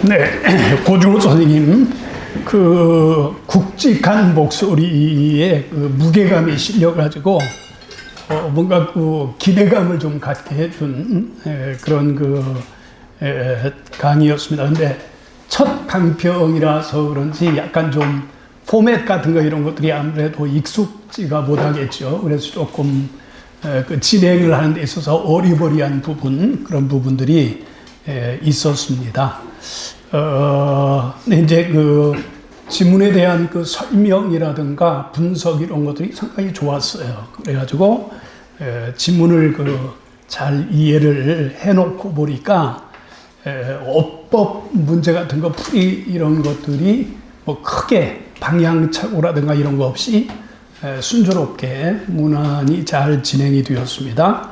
네, 고준호 선생님, 그 굵직한 목소리에 그 무게감이 실려가지고 뭔가 그 기대감을 좀 갖게 해준 그런 강의였습니다. 근데 첫 강평이라서 그런지 약간 좀 포맷 같은 거 이런 것들이 아무래도 익숙지가 못하겠죠. 그래서 조금 그 진행을 하는 데 있어서 어리버리한 그런 부분들이 있었습니다. 근데 이제 그 지문에 대한 그 설명이라든가 분석 이런 것들이 상당히 좋았어요. 그래가지고 지문을 잘 이해를 해놓고 보니까 어법 문제 같은 거 풀이 이런 것들이 뭐 크게 방향착오라든가 이런 거 없이 순조롭게 무난히 잘 진행이 되었습니다.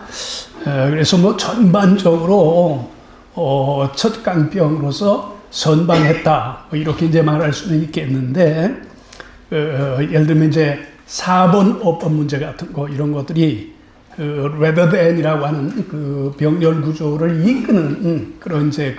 그래서 뭐 전반적으로 첫 강평으로서 선방했다 뭐 이렇게 이제 말할 수는 있겠는데 예를 들면 이제 4번 어법 문제 같은 거 이런 것들이 rather than이라고 하는 그 병렬 구조를 이끄는 그런 이제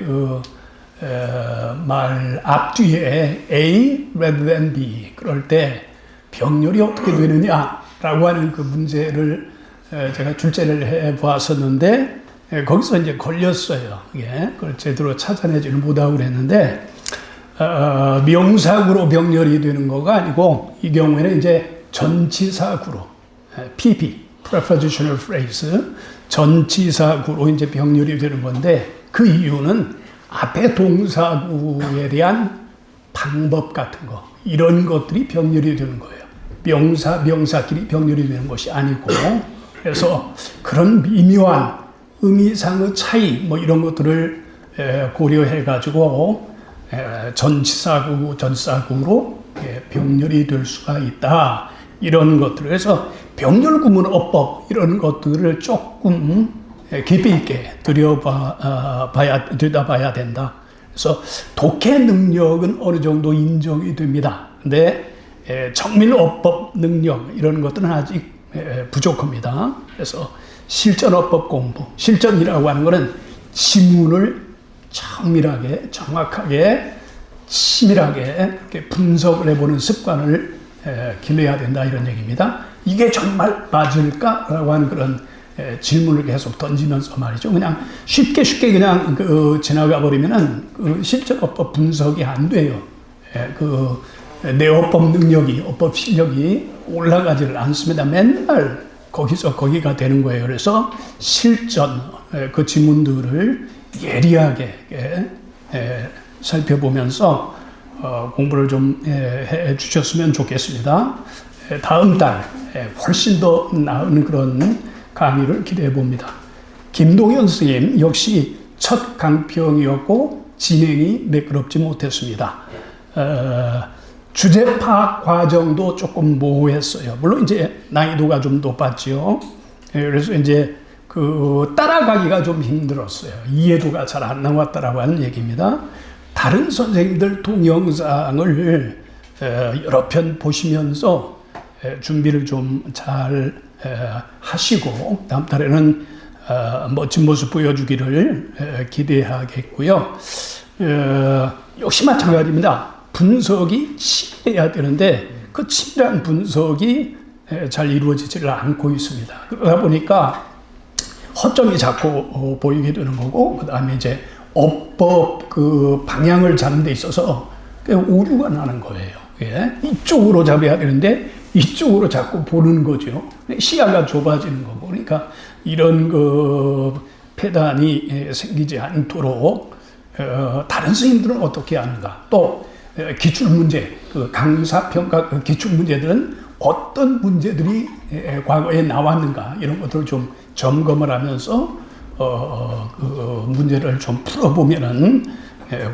말 앞뒤에 A rather than B 그럴 때 병렬이 어떻게 되느냐라고 하는 그 문제를 제가 출제를 해 보았었는데 거기서 이제 걸렸어요. 예, 그걸 제대로 찾아내지를 못하고 그랬는데 명사구로 병렬이 되는 거가 아니고 이 경우에는 이제 전치사구로 PP prepositional phrase 전치사구로 이제 병렬이 되는 건데 그 이유는 앞에 동사구에 대한 방법 같은 거 이런 것들이 병렬이 되는 거예요. 명사끼리 병렬이 되는 것이 아니고 그래서 그런 미묘한 의미상의 차이 뭐 이런 것들을 고려해 가지고 전치사구 전사구로 병렬이 될 수가 있다 이런 것들 그래서 병렬 구문 어법 이런 것들을 조금 깊이 있게 들여다봐야 된다. 그래서 독해 능력은 어느 정도 인정이 됩니다. 근데 정밀 어법 능력 이런 것들은 아직 부족합니다. 그래서 실전 어법 공부, 실전이라고 하는 것은 지문을 정밀하게, 정확하게, 치밀하게 분석을 해보는 습관을 길러야 된다 이런 얘기입니다. 이게 정말 맞을까라고 하는 그런 질문을 계속 던지면서 말이죠. 그냥 쉽게 그냥 지나가 버리면은 실전 어법 분석이 안 돼요. 내 어법 능력이, 어법 실력이 올라가지를 않습니다. 맨날 거기서 거기가 되는 거예요. 그래서 실전, 그 지문들을 예리하게 살펴보면서 공부를 좀 해 주셨으면 좋겠습니다. 다음 달 훨씬 더 나은 그런 강의를 기대해 봅니다. 김동현 선생님 역시 첫 강평이었고 진행이 매끄럽지 못했습니다. 주제 파악 과정도 조금 모호했어요. 물론 이제 난이도가 좀 높았죠. 그래서 이제 따라가기가 좀 힘들었어요. 이해도가 잘 안 나왔다라고 하는 얘기입니다. 다른 선생님들 동영상을 여러 편 보시면서 준비를 좀 잘 하시고 다음 달에는 멋진 모습 보여주기를 기대하겠고요. 역시 마찬가지입니다. 분석이 치밀해야 되는데 그 치밀한 분석이 잘 이루어지지를 않고 있습니다. 그러다 보니까 허점이 자꾸 보이게 되는 거고 그 다음에 이제 어법 방향을 잡는 데 있어서 오류가 나는 거예요. 예? 이쪽으로 잡아야 되는데 이쪽으로 자꾸 보는 거죠. 시야가 좁아지는 거고 그러니까 이런 폐단이 생기지 않도록 다른 선생님들은 어떻게 하는가 또 기출문제, 강사평가 기출문제들은 어떤 문제들이 과거에 나왔는가 이런 것들을 좀 점검을 하면서 문제를 좀 풀어보면은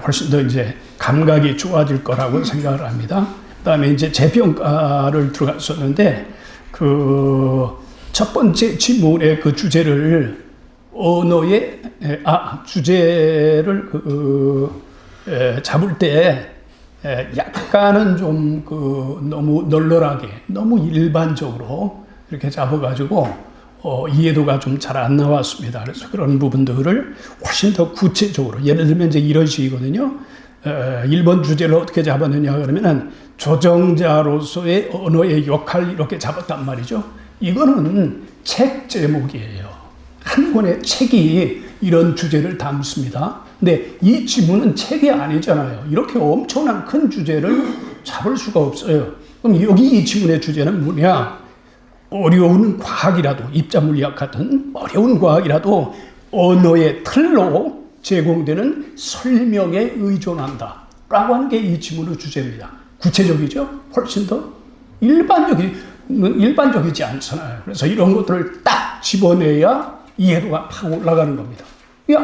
훨씬 더 이제 감각이 좋아질 거라고 생각을 합니다. 그다음에 이제 재평가를 들어갔었는데 첫 번째 지문의 주제를 언어의 주제를 잡을 때 약간은 좀 너무 널널하게 너무 일반적으로 이렇게 잡아가지고 이해도가 좀 잘 안 나왔습니다. 그래서 그런 부분들을 훨씬 더 구체적으로 예를 들면 이제 이런 식이거든요. 1번 주제를 어떻게 잡았느냐 그러면은 조정자로서의 언어의 역할 이렇게 잡았단 말이죠. 이거는 책 제목이에요. 한 권의 책이 이런 주제를 담습니다. 근데 이 지문은 책이 아니잖아요. 이렇게 엄청난 큰 주제를 잡을 수가 없어요. 그럼 여기 이 지문의 주제는 뭐냐? 어려운 과학이라도, 입자물리학 같은 어려운 과학이라도 언어의 틀로 제공되는 설명에 의존한다 라고 하는 게 이 지문의 주제입니다. 구체적이죠? 훨씬 더 일반적이지 않잖아요. 그래서 이런 것들을 딱 집어내야 이해도가 팍 올라가는 겁니다.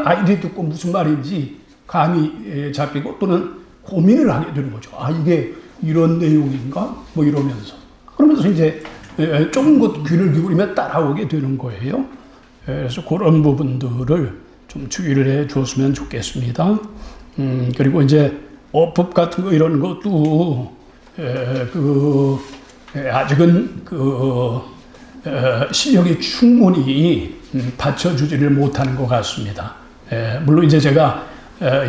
아이들이 듣고 무슨 말인지 감이 잡히고 또는 고민을 하게 되는 거죠. 아, 이게 이런 내용인가? 뭐 이러면서. 그러면서 이제 조금 귀를 기울이면 따라오게 되는 거예요. 그래서 그런 부분들을 좀 주의를 해 주었으면 좋겠습니다. 그리고 이제 어법 같은 거 이런 것도 아직은 실력이 충분히 받쳐주지를 못하는 것 같습니다. 물론 이제 제가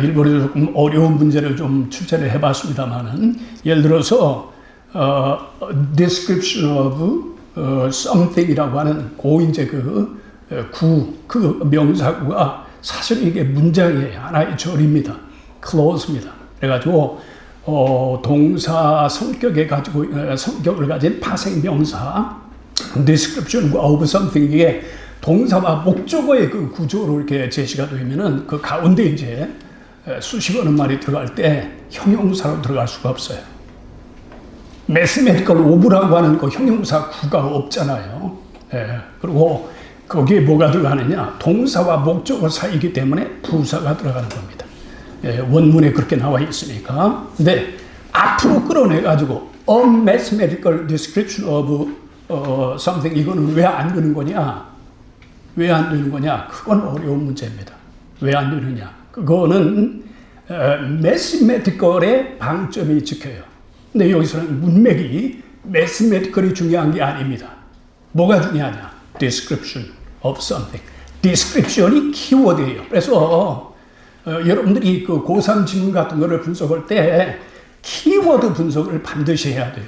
일본에서 조금 어려운 문제를 좀 출제를 해봤습니다만은 예를 들어서 description of something이라고 하는 이제 그 명사구가 사실 이게 문장의 하나의 절입니다. clause입니다. 그래가지고 동사 성격을 가진 파생 명사 description of something 이게 동사와 목적어의 그 구조로 이렇게 제시가 되면은 그 가운데 이제 수식어는 말이 들어갈 때 형용사로 들어갈 수가 없어요. mathematical of라고 하는 그 형용사 구가 없잖아요. 그리고 거기에 뭐가 들어가느냐? 동사와 목적어 사이이기 때문에 부사가 들어가는 겁니다. 원문에 그렇게 나와 있으니까. 근데 앞으로 끌어내가지고 a mathematical description of something 이거는 왜 안 되는 거냐? 왜 안 되는 거냐? 그건 어려운 문제입니다. 왜 안 되느냐? 그거는 mathematical의 방점이 찍혀요. 근데 여기서는 문맥이 mathematical이 중요한 게 아닙니다. 뭐가 중요하냐? description of something. description이 키워드예요. 그래서 여러분들이 그 고3 지문 같은 거를 분석할 때 키워드 분석을 반드시 해야 돼요.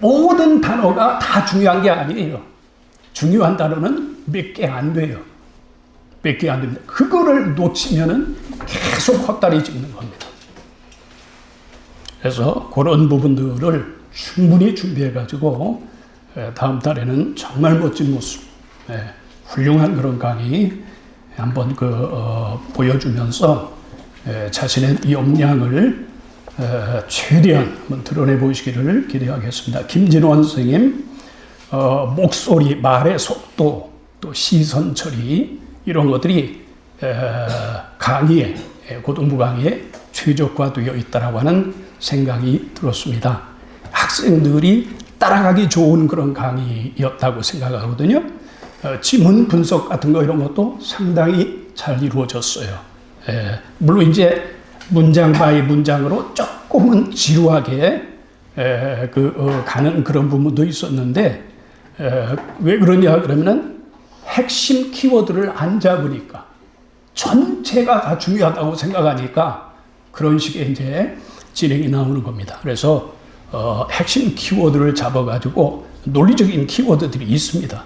모든 단어가 다 중요한 게 아니에요. 중요한 단어는 몇 개 안 돼요. 몇 개 안 됩니다. 그거를 놓치면은 계속 헛다리 짚는 겁니다. 그래서 그런 부분들을 충분히 준비해가지고 다음 달에는 정말 멋진 모습, 훌륭한 그런 강의 한번 보여주면서 자신의 역량을 최대한 한번 드러내 보시기를 기대하겠습니다. 김진원 선생님 목소리, 말의 속도, 또 시선 처리 이런 것들이 강의에 고등부 강의에 최적화되어 있다라고 하는 생각이 들었습니다. 학생들이 따라가기 좋은 그런 강의였다고 생각하거든요. 지문 분석 같은 거 이런 것도 상당히 잘 이루어졌어요. 물론 이제 문장 바이 문장으로 조금은 지루하게 가는 그런 부분도 있었는데 왜 그러냐 그러면은 핵심 키워드를 안 잡으니까 전체가 다 중요하다고 생각하니까 그런 식의 이제 진행이 나오는 겁니다. 그래서 핵심 키워드를 잡아가지고 논리적인 키워드들이 있습니다.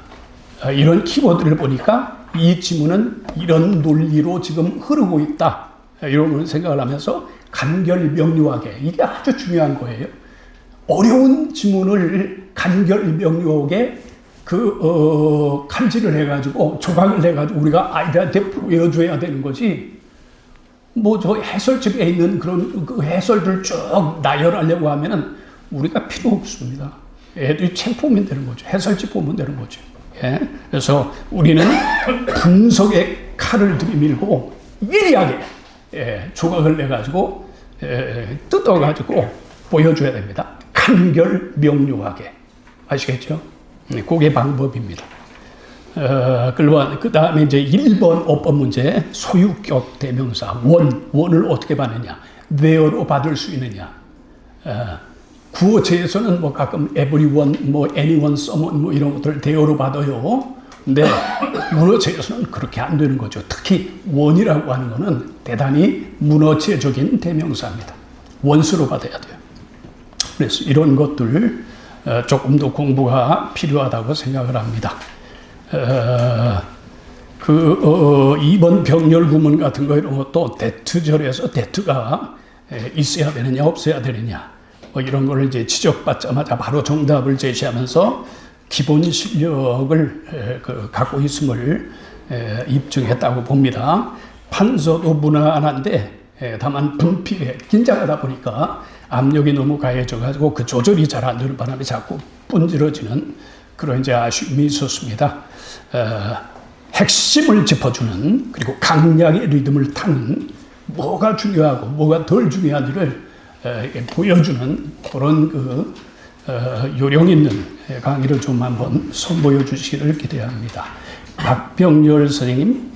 이런 키워드를 보니까 이 지문은 이런 논리로 지금 흐르고 있다. 이런 생각을 하면서 간결명료하게 이게 아주 중요한 거예요. 어려운 지문을 간결명료하게 칼질을 해가지고 조각을 해가지고 우리가 아이들한테 보여줘야 되는 거지. 뭐 저 해설집에 있는 그런 그 해설들 쭉 나열하려고 하면은 우리가 필요 없습니다. 애들이 책 보면 되는 거죠. 해설집 보면 되는 거죠. 그래서 우리는 분석의 칼을 들이밀고 예리하게 조각을 내가지고 뜯어가지고 보여줘야 됩니다. 간결명료하게. 아시겠죠? 그게 방법입니다. 그 다음에 이제 1번 어법 문제, 소유격 대명사, 원을 어떻게 받느냐, where로 받을 수 있느냐. 구어체에서는 뭐 가끔 everyone, 뭐 anyone, someone 뭐 이런 것들을 대어로 받아요. 근데 문어체에서는 그렇게 안 되는 거죠. 특히 원이라고 하는 거는 대단히 문어체적인 대명사입니다. 원수로 받아야 돼요. 그래서 이런 것들 조금 더 공부가 필요하다고 생각을 합니다. 2번 병렬 구문 같은 거 이런 것도 대투절에서 대투가 있어야 되느냐 없어야 되느냐 뭐 이런 거를 이제 지적받자마자 바로 정답을 제시하면서 기본 실력을 갖고 있음을 입증했다고 봅니다. 판서도 무난한데 다만 분피에 긴장하다 보니까 압력이 너무 가해져가지고 그 조절이 잘 안 되는 바람에 자꾸 분질러지는 그런 이제 아쉬움이 있었습니다. 핵심을 짚어주는 그리고 강약의 리듬을 타는 뭐가 중요하고 뭐가 덜 중요한지를 보여주는 그런 요령 있는 강의를 좀 한번 선보여 주시기를 기대합니다. 박병렬 선생님,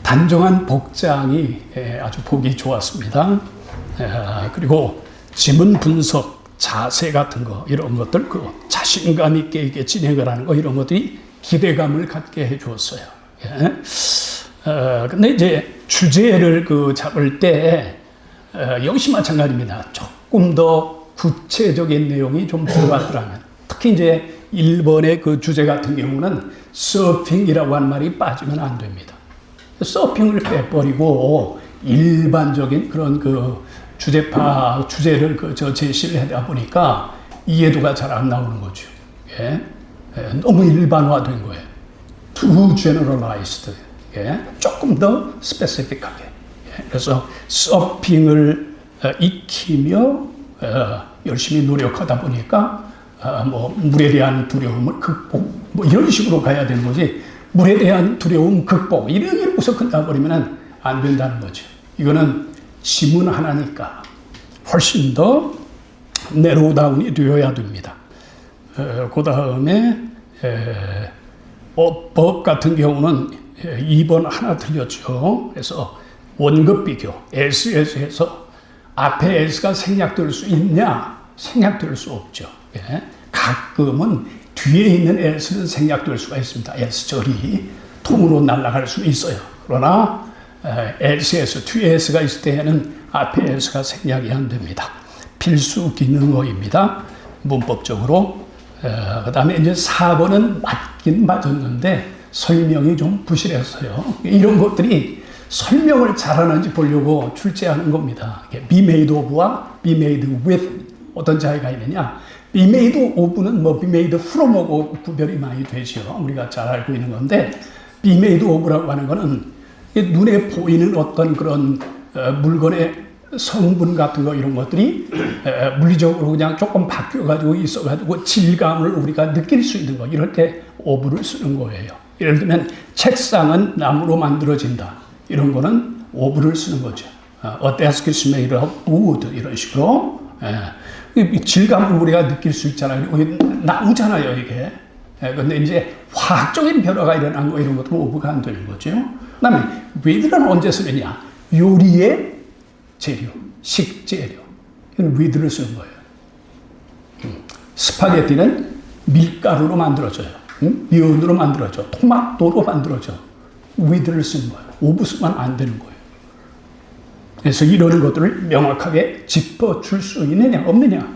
단정한 복장이 아주 보기 좋았습니다. 그리고 지문 분석, 자세 같은 거 이런 것들 자신감 있게 이렇게 진행을 하는 거 이런 것들이 기대감을 갖게 해주었어요. 근데 이제 주제를 잡을 때 역시 마찬가지입니다. 조금 더 구체적인 내용이 좀 들어갔더라면 특히 이제 1번의 그 주제 같은 경우는 서핑이라고 하는 말이 빠지면 안 됩니다. 서핑을 빼버리고 일반적인 그런 주제를 제시를 하다 보니까 이해도가 잘 안 나오는 거죠. 너무 일반화된 거예요. Too generalized. 조금 더 스페시픽하게. 그래서 서핑을 익히며 열심히 노력하다 보니까 뭐 물에 대한 두려움을 극복 뭐 이런 식으로 가야 되는 거지 물에 대한 두려움 극복 이런 것을 끝나버리면 안 된다는 거죠. 이거는 지문 하나니까 훨씬 더 내로우다운이 되어야 됩니다. 그 다음에 법 같은 경우는 2번 하나 틀렸죠. 그래서 원급 비교 SS에서 앞에 S가 생략될 수 있냐? 생략될 수 없죠. 가끔은 뒤에 있는 S는 생략될 수가 있습니다. S절이 통으로 날아갈 수 있어요. 그러나 LCS, 뒤에 S가 있을 때에는 앞에 S가 생략이 안 됩니다. 필수 기능어입니다. 문법적으로. 그 다음에 이제 4번은 맞긴 맞았는데 설명이 좀 부실했어요. 이런 것들이 설명을 잘하는지 보려고 출제하는 겁니다. be made of와 be made with 어떤 차이가 있느냐? be made of는 뭐 be made from하고 구별이 많이 되죠. 우리가 잘 알고 있는 건데 be made of라고 하는 거는 눈에 보이는 어떤 그런 물건의 성분 같은 거 이런 것들이 물리적으로 그냥 조금 바뀌어가지고 있어가지고 질감을 우리가 느낄 수 있는 거 이럴 때 of를 쓰는 거예요. 예를 들면 책상은 나무로 만들어진다. 이런 거는 of를 쓰는 거죠. A desk is made of wood 이런 식으로 질감을 우리가 느낄 수 있잖아요. 나무잖아요 이게. 근데 이제 화학적인 변화가 일어난 거 이런 것들은 of가 안 되는 거죠. 그다음에 with는 언제 쓰느냐? 요리의 재료, 식재료. 이건 with를 쓰는 거예요. 스파게티는 밀가루로 만들어져요. 면으로 만들어져. 토마토로 만들어져. with를 쓰는 거예요. of 쓰면 안 되는 거예요. 그래서 이런 것들을 명확하게 짚어줄 수 있느냐 없느냐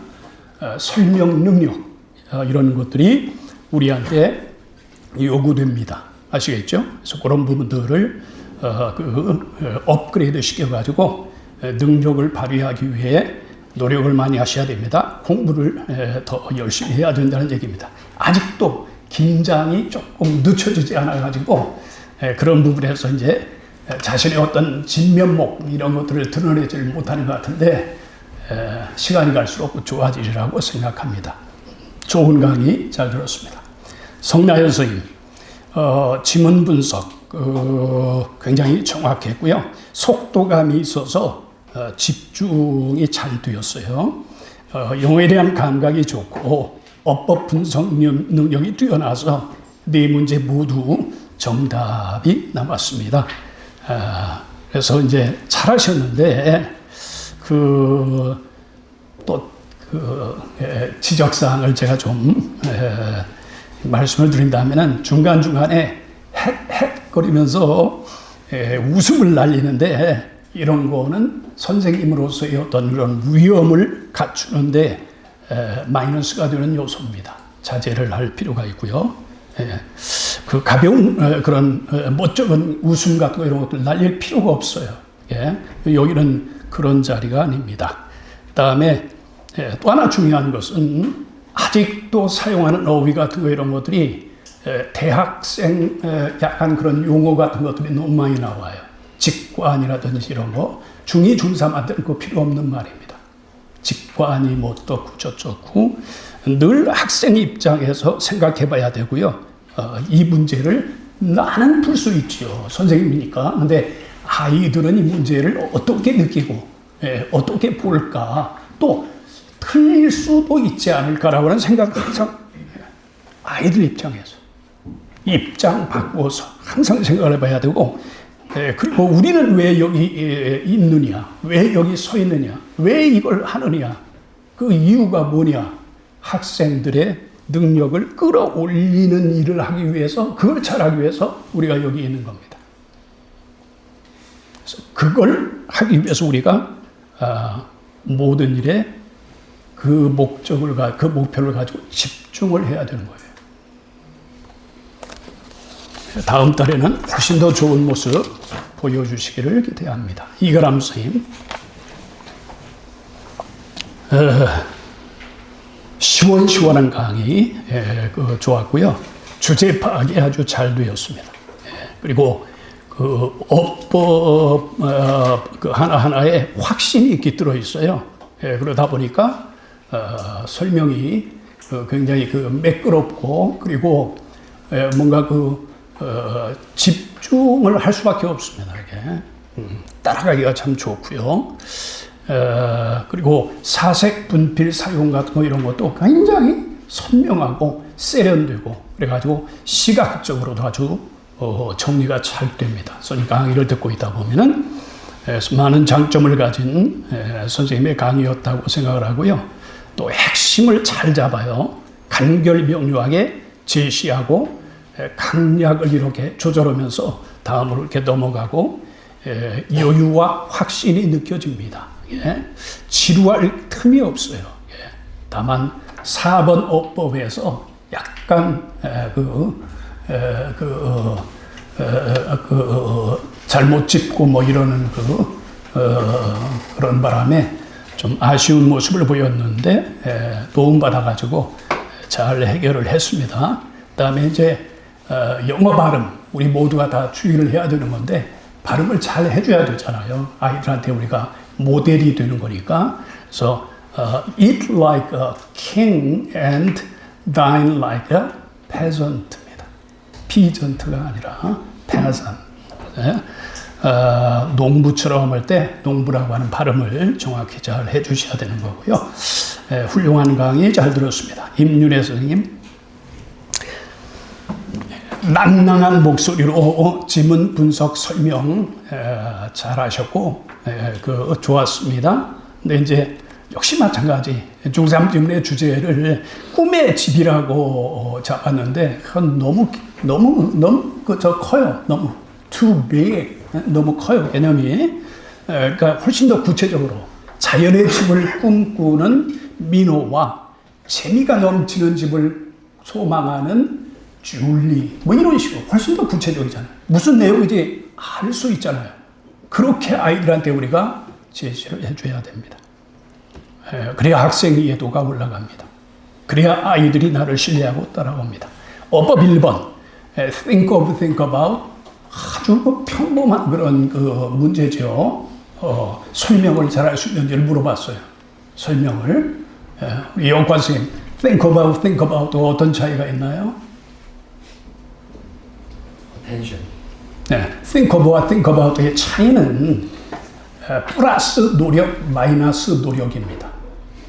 설명 능력 이런 것들이 우리한테 요구됩니다. 아시겠죠? 그래서 그런 부분들을 업그레이드 시켜가지고 능력을 발휘하기 위해 노력을 많이 하셔야 됩니다. 공부를 더 열심히 해야 된다는 얘기입니다. 아직도 긴장이 조금 늦춰지지 않아가지고 그런 부분에서 이제 자신의 어떤 진면목 이런 것들을 드러내지 못하는 것 같은데 시간이 갈수록 좋아지리라고 생각합니다. 좋은 강의 잘 들었습니다. 성나연 선생님 지문 분석 굉장히 정확했고요. 속도감이 있어서 집중이 잘 되었어요. 영어에 대한 감각이 좋고 어법 분석 능력이 뛰어나서 네 문제 모두 정답이 나왔습니다. 그래서 이제 잘하셨는데 또 지적사항을 제가 좀 말씀을 드린다면은 중간중간에 헥헥거리면서 웃음을 날리는데 이런 거는 선생님으로서의 어떤 그런 위엄을 갖추는데 마이너스가 되는 요소입니다. 자제를 할 필요가 있고요. 그 가벼운 그런 멋쩍은 웃음 같은 거 이런 것들 날릴 필요가 없어요. 여기는 그런 자리가 아닙니다. 그다음에 또 하나 중요한 것은 아직도 사용하는 어휘 같은 거 이런 것들이 대학생 약간 그런 용어 같은 것들이 너무 많이 나와요. 직관이라든지 이런 거 중2, 중3한테는 그 필요 없는 말입니다. 직관이 뭐 어떻고 저쩌고 늘 학생 입장에서 생각해 봐야 되고요. 이 문제를 나는 풀 수 있죠. 선생님이니까. 근데 아이들은 이 문제를 어떻게 느끼고 어떻게 볼까 또 틀릴 수도 있지 않을까라고 하는 생각을 항상 아이들 입장에서 입장 바꾸어서 항상 생각을 해봐야 되고 그리고 우리는 왜 여기 있느냐 왜 여기 서 있느냐 왜 이걸 하느냐 그 이유가 뭐냐 학생들의 능력을 끌어올리는 일을 하기 위해서 그걸 잘하기 위해서 우리가 여기 있는 겁니다. 그래서 그걸 하기 위해서 우리가 모든 일에 그 목적을 그 목표를 가지고 집중을 해야 되는 거예요. 다음 달에는 훨씬 더 좋은 모습 보여주시기를 기대합니다. 이가람 선생님, 시원시원한 강의 좋았고요. 주제 파악이 아주 잘 되었습니다. 그리고 그 어법 그 하나하나에 확신이 깃들어 있어요. 그러다 보니까 설명이 굉장히 매끄럽고 그리고 뭔가 집중을 할 수밖에 없습니다. 이게 따라가기가 참 좋고요. 그리고 사색 분필 사용 같은 거 이런 것도 굉장히 선명하고 세련되고 그래가지고 시각적으로도 아주 정리가 잘 됩니다. 그러니까 강의를 듣고 있다 보면은 많은 장점을 가진 선생님의 강의였다고 생각을 하고요. 또 핵심을 잘 잡아요. 간결명료하게 제시하고 강약을 이렇게 조절하면서 다음으로 이렇게 넘어가고 여유와 확신이 느껴집니다. 지루할 틈이 없어요. 다만 4번 어법에서 약간 잘못 짚고 뭐 이러는 그런 바람에 좀 아쉬운 모습을 보였는데 도움받아가지고 잘 해결을 했습니다. 그다음에 이제 영어 발음 우리 모두가 다 주의를 해야 되는 건데 발음을 잘 해줘야 되잖아요. 아이들한테 우리가 모델이 되는 거니까. 그래서 eat like a king and dine like a peasant입니다. peasant가 아니라 peasant. 농부처럼 할 때 농부라고 하는 발음을 정확히 잘 해주셔야 되는 거고요. 훌륭한 강의 잘 들었습니다. 임윤혜 선생님 낭낭한 목소리로 지문 분석 설명 잘 하셨고 좋았습니다. 근데 이제 역시 마찬가지 중3 질문의 주제를 꿈의 집이라고 잡았는데 그건 너무 커요. 너무 too big 너무 커요 개념이. 그러니까 훨씬 더 구체적으로 자연의 집을 꿈꾸는 민호와 재미가 넘치는 집을 소망하는 줄리 뭐 이런 식으로 훨씬 더 구체적이잖아요. 무슨 내용인지 알 수 있잖아요. 그렇게 아이들한테 우리가 제시를 해줘야 됩니다. 그래야 학생 이해도가 올라갑니다. 그래야 아이들이 나를 신뢰하고 따라옵니다. 어법 1번 think about 아주 평범한 그런 문제죠. 설명을 잘할 수 있는지를 물어봤어요. 설명을 우리 영관 선생님 think about 어떤 차이가 있나요? attention. 네, think about의 차이는 플러스 노력, 마이너스 노력입니다.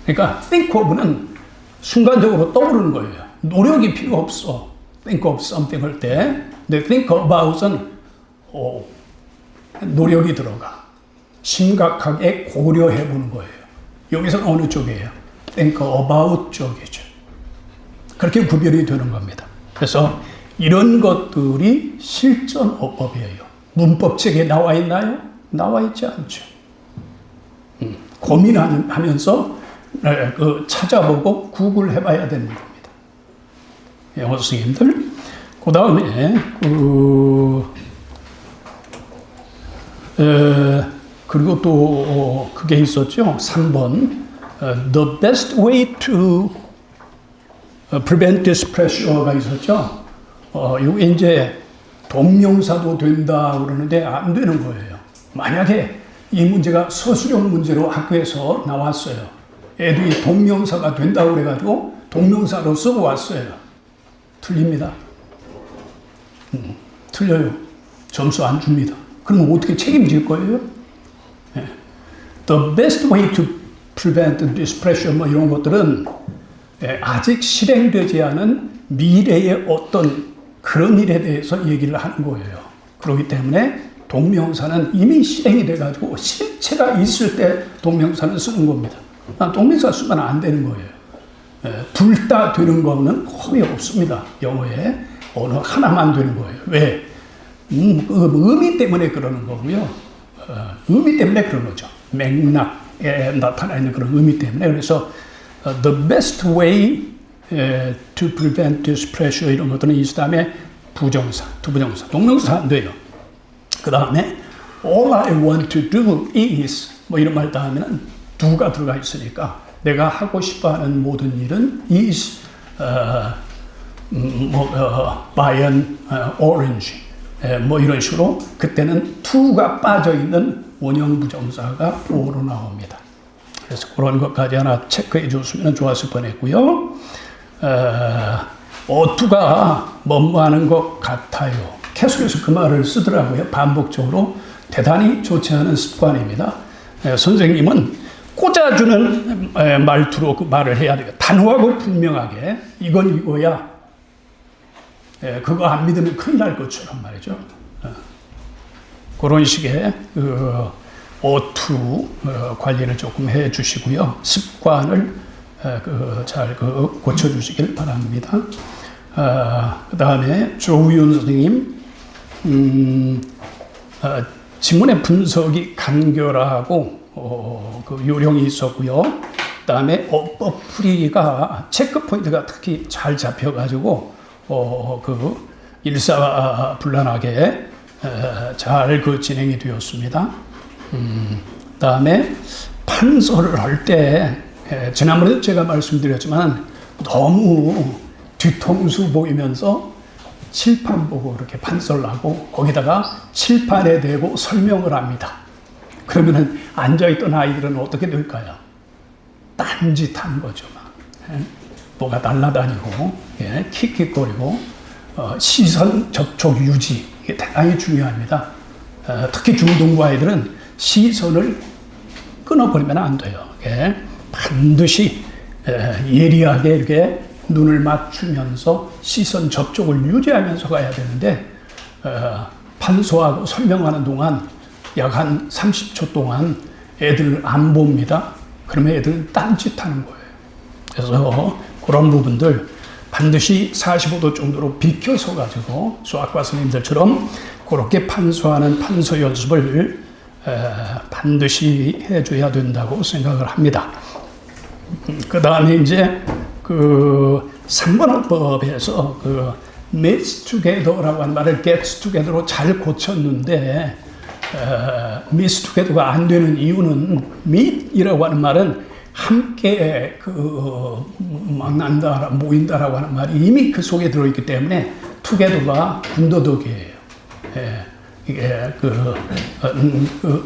그러니까 think of는 순간적으로 떠오르는 거예요. 노력이 필요 없어. think of something 할 때. 근데 think about은 노력이 들어가. 심각하게 고려해 보는 거예요. 여기서는 어느 쪽이에요? think about 쪽이죠. 그렇게 구별이 되는 겁니다. 그래서 이런 것들이 실전 어법이에요. 문법책에 나와 있나요? 나와 있지 않죠. 고민하면서 찾아보고 구글 해봐야 되는 겁니다. 영어 선생님들. 그 다음에 그리고 또 그게 있었죠. 3번 The best way to prevent this pressure가 있었죠. 이게 이제 동명사도 된다 그러는데 안 되는 거예요. 만약에 이 문제가 서술형 문제로 학교에서 나왔어요. 애들이 동명사가 된다고 그래가지고 동명사로 쓰고 왔어요. 틀립니다. 틀려요. 점수 안 줍니다. 그러면 어떻게 책임질 거예요? 예. The best way to prevent this pressure 뭐 이런 것들은 아직 실행되지 않은 미래의 어떤 그런 일에 대해서 얘기를 하는 거예요. 그렇기 때문에 동명사는 이미 실행이 돼가지고 실체가 있을 때 동명사는 쓰는 겁니다. 동명사 쓰면 안 되는 거예요. 둘 다 되는 거는 거의 없습니다. 영어에 어느 하나만 되는 거예요. 왜? 의미 때문에 그러는 거고요. 의미 때문에 그런 거죠. 맥락에 나타나 있는 그런 의미 때문에. 그래서 the best way to prevent this pressure 이런 것들은 이 다음에 부정사, 투부정사, 동명사 안 돼요. 그 다음에 all I want to do is 뭐 이런 말 다음에는 do가 들어가 있으니까 내가 하고 싶어하는 모든 일은 is buy an orange 뭐 이런 식으로 그때는 to가 빠져 있는 원형 부정사가 보어로 나옵니다. 그래서 그런 것까지 하나 체크해 줬으면 좋았을 뻔했고요. 어투가 뭐뭐 하는 것 같아요. 계속해서 그 말을 쓰더라고요. 반복적으로. 대단히 좋지 않은 습관입니다. 선생님은 꽂아주는 말투로 그 말을 해야 돼요. 단호하고 분명하게 이건 이거야. 그거 안 믿으면 큰일 날 것처럼 말이죠. 그런 식의 어투 관리를 조금 해 주시고요. 습관을 잘 고쳐주시길 바랍니다. 그 다음에 조우윤 선생님, 지문의 분석이 간결하고 그 요령이 있었고요. 그 다음에 어법풀이가 체크 포인트가 특히 잘 잡혀가지고 일사불란하게 잘 진행이 되었습니다. 그 다음에 판서를 할 때 지난번에도 제가 말씀드렸지만 너무 뒤통수 보이면서 칠판 보고 이렇게 판서를 하고 거기다가 칠판에 대고 설명을 합니다. 그러면은 앉아있던 아이들은 어떻게 될까요? 딴짓하는 거죠. 뭐가 날아다니고 킥킥거리고 시선 접촉 유지 이게 대단히 중요합니다. 특히 중등부 아이들은 시선을 끊어버리면 안 돼요. 반드시 예리하게 이렇게 눈을 맞추면서 시선 접촉을 유지하면서 가야 되는데 판소하고 설명하는 동안 약 한 30초 동안 애들 안 봅니다. 그러면 애들은 딴짓하는 거예요. 그래서 그런 부분들 반드시 45도 정도로 비켜서 가지고 수학과 선생님들처럼 그렇게 판소하는 판소 연습을 반드시 해줘야 된다고 생각을 합니다. 그 다음에 이제 3번 어법에서 meets together라고 하는 말을 gets together로 잘 고쳤는데 meets together가 안 되는 이유는 meet이라고 하는 말은 함께 만난다, 모인다라고 하는 말이 이미 그 속에 들어있기 때문에 together가 군더더기예요. 이게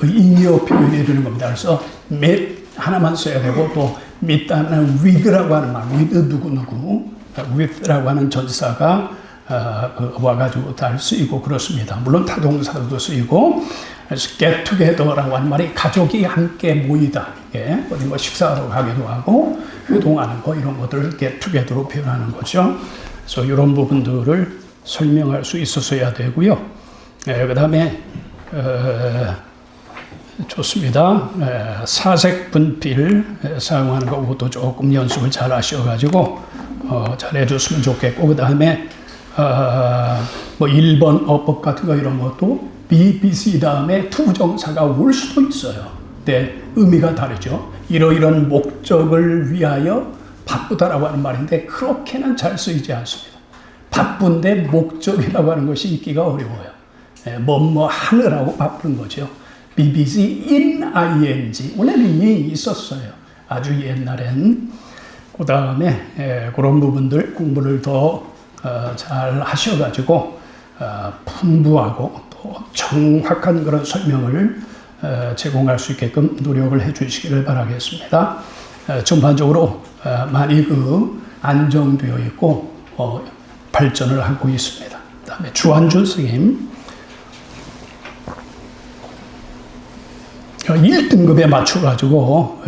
잉여 표현이 되는 겁니다. 그래서 met 하나만 써야 되고 또 meet하면 with라고 하는 말, with 누구누구, with라고 하는 전사가 와가지고 다 쓰이고 그렇습니다. 물론 타동사도 쓰이고, 그래서 get together라고 하는 말이 가족이 함께 모이다. 어디 뭐 식사하러 가기도 하고, 회동하는 거, 이런 것들을 get together로 표현하는 거죠. 그래서 이런 부분들을 설명할 수 있었어야 되고요. 그 다음에, 좋습니다. 사색 분필 사용하는 것도 조금 연습을 잘 하셔가지고 잘 해줬으면 좋겠고, 그 다음에 뭐 1번 어법 같은 거 이런 것도 BBC 다음에 투정사가 올 수도 있어요. 근데 의미가 다르죠. 이러이러한 목적을 위하여 바쁘다라고 하는 말인데 그렇게는 잘 쓰이지 않습니다. 바쁜데 목적이라고 하는 것이 있기가 어려워요. 뭐뭐 하느라고 바쁜 거죠. BBC in ing. 원래는 이 있었어요. 아주 옛날엔. 그 다음에 그런 부분들 공부를 더 잘 하셔가지고 풍부하고 또 정확한 그런 설명을 제공할 수 있게끔 노력을 해 주시기를 바라겠습니다. 전반적으로 많이 안정되어 있고 발전을 하고 있습니다. 그 다음에 주한준 선생님 1등급에 맞춰가지고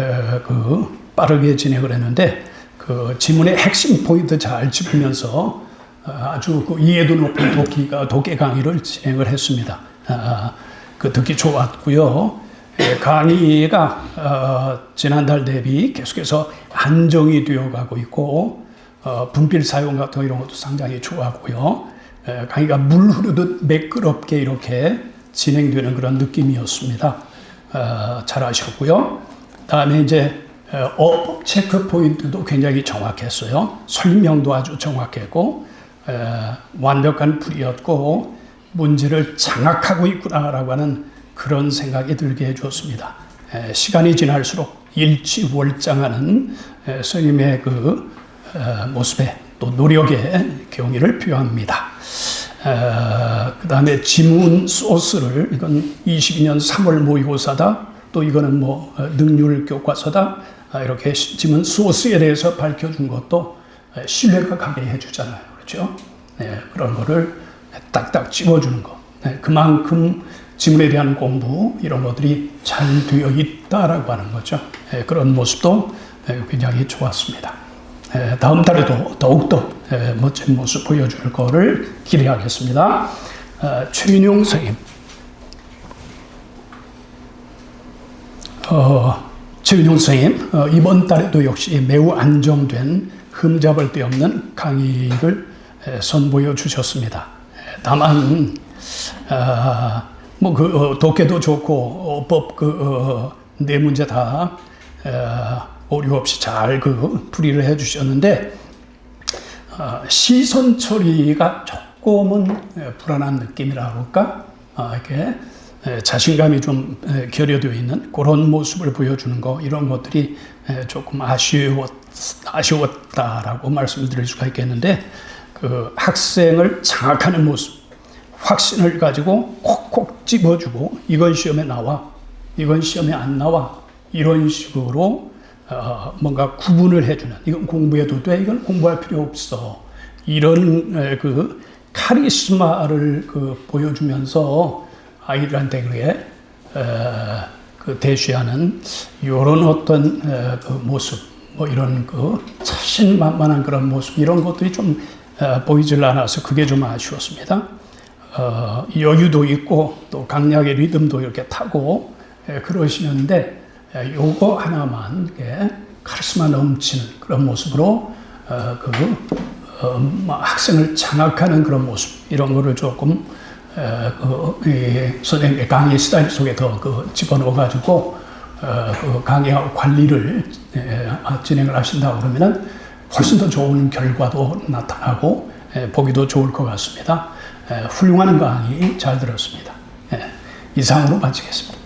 빠르게 진행을 했는데 그 지문의 핵심 포인트 잘 짚으면서 아주 이해도 높은 독해 강의를 진행을 했습니다. 듣기 좋았고요. 강의가 지난달 대비 계속해서 안정이 되어가고 있고 분필 사용 같은 이런 것도 상당히 좋았고요. 강의가 물 흐르듯 매끄럽게 이렇게 진행되는 그런 느낌이었습니다. 잘하셨고요. 다음에 이제 어법 체크 포인트도 굉장히 정확했어요. 설명도 아주 정확했고 완벽한 풀이였고 문제를 장악하고 있구나라고 하는 그런 생각이 들게 해줬습니다. 시간이 지날수록 일취월장하는 스님의 모습에 또 노력에 경의를 표합니다. 그 다음에 지문 소스를 이건 22년 3월 모의고사다. 또 이거는 뭐 능률 교과서다. 이렇게 지문 소스에 대해서 밝혀준 것도 신뢰가 가게 해주잖아요. 그렇죠? 그런 거를 딱딱 집어주는 거. 그만큼 지문에 대한 공부 이런 것들이 잘 되어 있다라고 하는 거죠. 그런 모습도 굉장히 좋았습니다. 다음 달에도 더욱더 멋진 모습 보여줄 거를 기대하겠습니다. 최윤용 선생님. 최윤용 선생님, 이번 달에도 역시 매우 안정된 흠잡을 데 없는 강의를 선보여 주셨습니다. 다만, 독해도 좋고, 어법 네 문제 다 오류 없이 잘 풀이를 해 주셨는데, 시선 처리가 조금은 불안한 느낌이라고 할까? 이렇게 자신감이 좀 결여되어 있는 그런 모습을 보여주는 거, 이런 것들이 조금 아쉬웠다라고 말씀을 드릴 수가 있겠는데, 학생을 장악하는 모습, 확신을 가지고 콕콕 집어주고, 이건 시험에 나와, 이건 시험에 안 나와, 이런 식으로 뭔가 구분을 해주는, 이건 공부해도 돼, 이건 공부할 필요 없어, 이런 카리스마를 보여주면서 아이들한테 그게 대시하는 이런 어떤 모습, 뭐 이런 자신만만한 그런 모습, 이런 것들이 좀 보이질 않아서 그게 좀 아쉬웠습니다. 여유도 있고 또 강약의 리듬도 이렇게 타고 그러시는데, 요거 하나만 카리스마 넘치는 그런 모습으로 학생을 장악하는 그런 모습, 이런 거를 조금 선생님의 강의 스타일 속에 더 집어넣어가지고 강의하고 관리를 진행을 하신다고 그러면은 훨씬 더 좋은 결과도 나타나고 보기도 좋을 것 같습니다. 훌륭한 강의 잘 들었습니다. 이상으로 마치겠습니다.